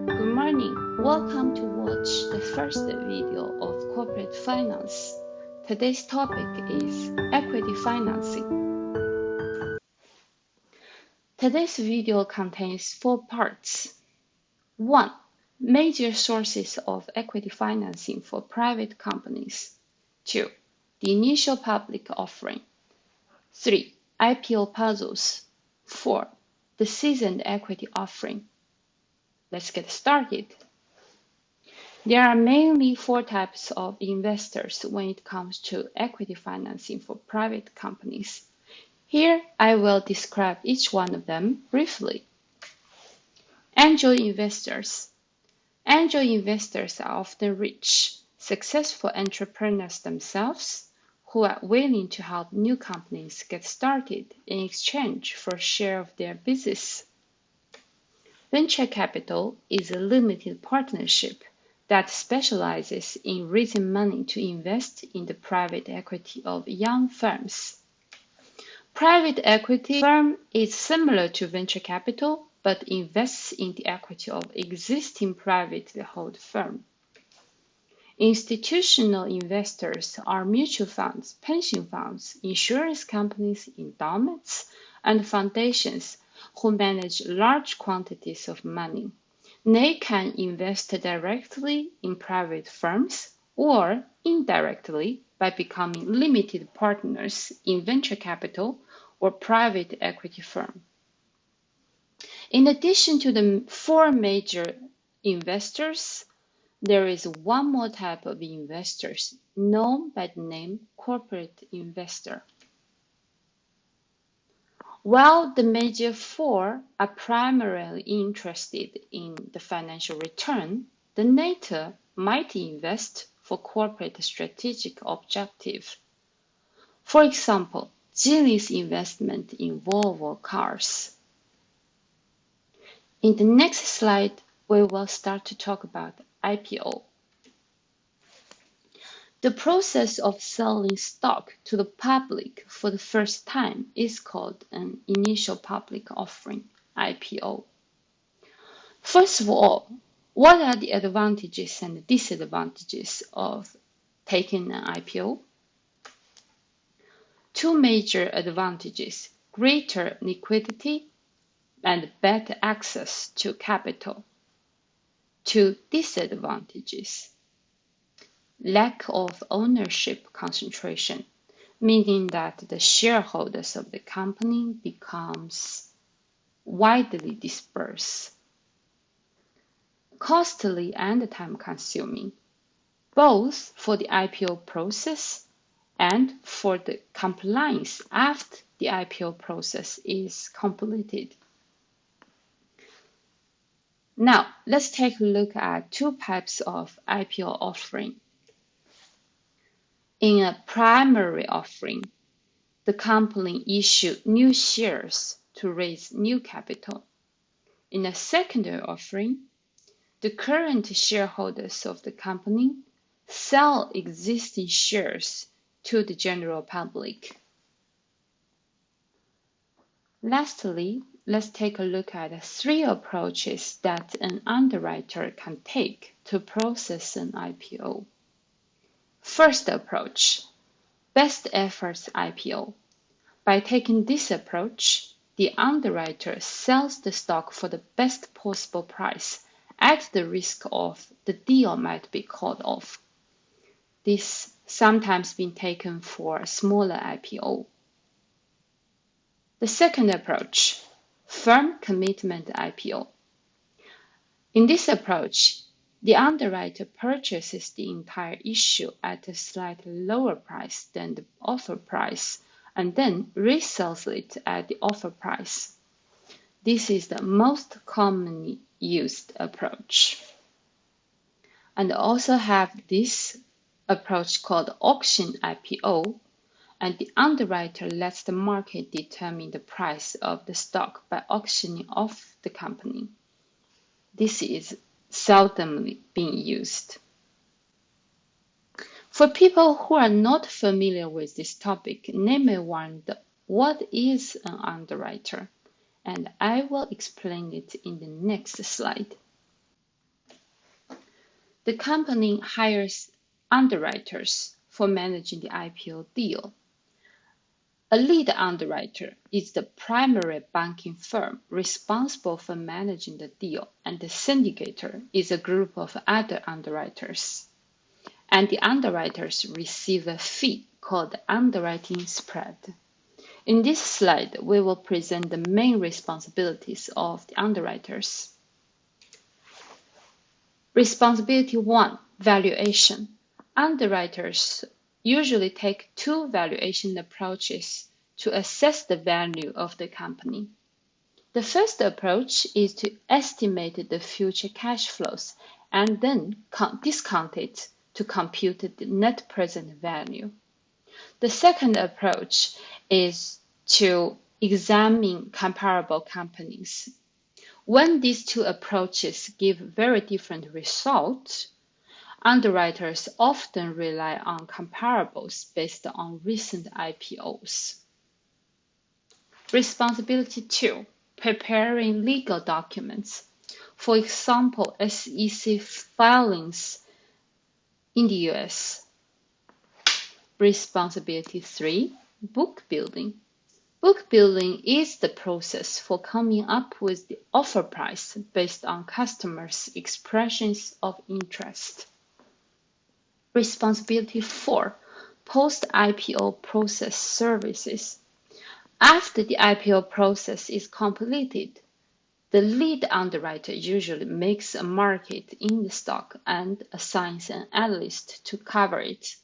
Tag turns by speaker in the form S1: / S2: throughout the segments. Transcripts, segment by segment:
S1: Good morning. Welcome to watch the first video of corporate finance. Today's topic is equity financing. Today's video contains 4 parts. 1. Major sources of equity financing for private companies. 2. The initial public offering. 3. IPO puzzles. 4. The seasoned equity offering. Let's get started. There are mainly 4 types of investors when it comes to equity financing for private companies. Here, I will describe each one of them briefly. Angel investors. Angel investors are often rich, successful entrepreneurs themselves who are willing to help new companies get started in exchange for a share of their business. Venture capital is a limited partnership that specializes in raising money to invest in the private equity of young firms. Private equity firm is similar to venture capital, but invests in the equity of existing privately held firm. Institutional investors are mutual funds, pension funds, insurance companies, endowments, and foundations who manage large quantities of money. They can invest directly in private firms or indirectly by becoming limited partners in venture capital or private equity firm. In addition to the 4 major investors, there is one more type of investors known by the name corporate investor. While the major 4 are primarily interested in the financial return, the latter might invest for corporate strategic objective. For example, Geely's investment in Volvo cars. In the next slide, we will start to talk about IPO. The process of selling stock to the public for the first time is called an initial public offering, IPO. First of all, what are the advantages and disadvantages of taking an IPO? 2 major advantages: greater liquidity and better access to capital. 2 disadvantages: lack of ownership concentration, meaning that the shareholders of the company becomes widely dispersed. Costly and time-consuming, both for the IPO process and for the compliance after the IPO process is completed. Now, let's take a look at 2 types of IPO offering. In a primary offering, the company issued new shares to raise new capital. In a secondary offering, the current shareholders of the company sell existing shares to the general public. Lastly, let's take a look at 3 approaches that an underwriter can take to process an IPO. First approach, best efforts IPO. By taking this approach, the underwriter sells the stock for the best possible price at the risk of the deal might be called off. This sometimes been taken for a smaller IPO. The second approach, firm commitment IPO. In this approach, the underwriter purchases the entire issue at a slightly lower price than the offer price and then resells it at the offer price. This is the most commonly used approach. And also have this approach called auction IPO, and the underwriter lets the market determine the price of the stock by auctioning off the company. This is seldomly being used. For people who are not familiar with this topic, they may wonder what is an underwriter, and I will explain it in the next slide. The company hires underwriters for managing the IPO deal. A lead underwriter is the primary banking firm responsible for managing the deal, and the syndicator is a group of other underwriters. And the underwriters receive a fee called the underwriting spread. In this slide, we will present the main responsibilities of the underwriters. Responsibility 1, valuation. Underwriters usually take two valuation approaches to assess the value of the company. The first approach is to estimate the future cash flows and then discount it to compute the net present value. The second approach is to examine comparable companies. When these two approaches give very different results, underwriters often rely on comparables based on recent IPOs. Responsibility 2, preparing legal documents. For example, SEC filings in the US. Responsibility 3, book building. Book building is the process for coming up with the offer price based on customers' expressions of interest. Responsibility 4, post-IPO process services. After the IPO process is completed, the lead underwriter usually makes a market in the stock and assigns an analyst to cover it.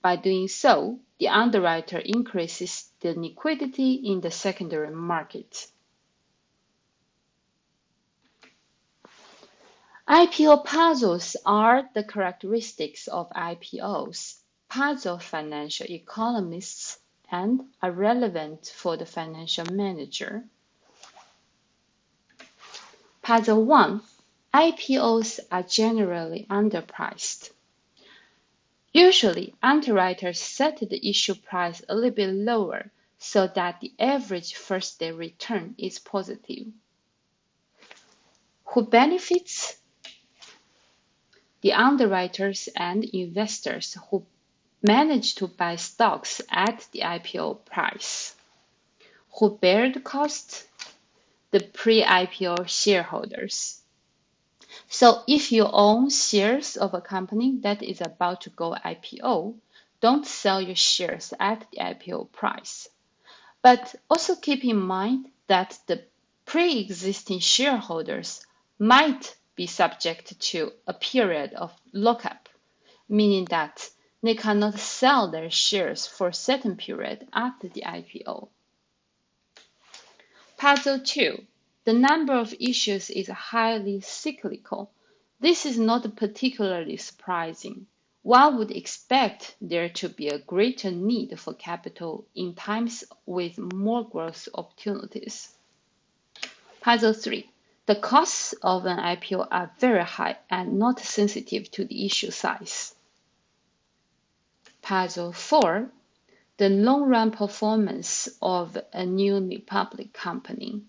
S1: By doing so, the underwriter increases the liquidity in the secondary market. IPO puzzles are the characteristics of IPOs. Puzzle financial economists and are relevant for the financial manager. Puzzle 1. IPOs are generally underpriced. Usually, underwriters set the issue price a little bit lower so that the average first-day return is positive. Who benefits? The underwriters and investors who manage to buy stocks at the IPO price. Who bear the cost? The pre-IPO shareholders. So if you own shares of a company that is about to go IPO, don't sell your shares at the IPO price. But also keep in mind that the pre-existing shareholders might be subject to a period of lockup, meaning that they cannot sell their shares for a certain period after the IPO. Puzzle 2. The number of issues is highly cyclical. This is not particularly surprising. One would expect there to be a greater need for capital in times with more growth opportunities. Puzzle 3. The costs of an IPO are very high and not sensitive to the issue size. Puzzle 4. The long-run performance of a newly public company,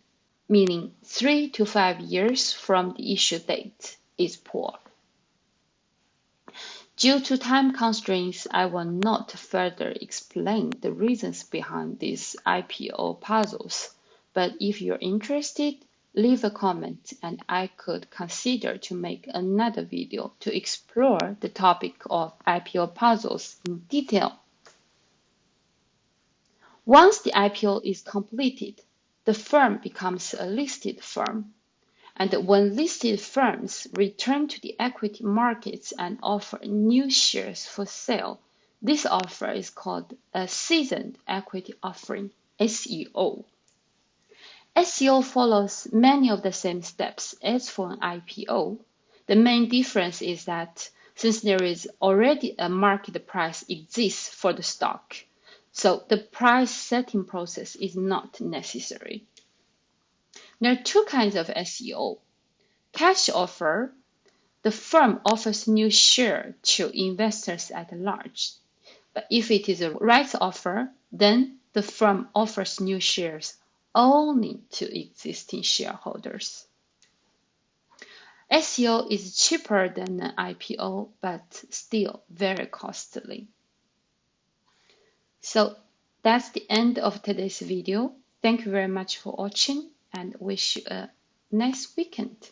S1: meaning 3 to 5 years from the issue date, is poor. Due to time constraints, I will not further explain the reasons behind these IPO puzzles, but if you're interested, leave a comment and I could consider to make another video to explore the topic of IPO puzzles in detail. Once the IPO is completed, the firm becomes a listed firm. And when listed firms return to the equity markets and offer new shares for sale, this offer is called a seasoned equity offering, SEO. SEO follows many of the same steps as for an IPO. The main difference is that since there is already a market price exists for the stock, so the price setting process is not necessary. There are two kinds of SEO. Cash offer, the firm offers new share to investors at large. But if it is a rights offer, then the firm offers new shares only to existing shareholders. SEO is cheaper than an IPO, but still very costly. So that's the end of today's video. Thank you very much for watching and wish you a nice weekend.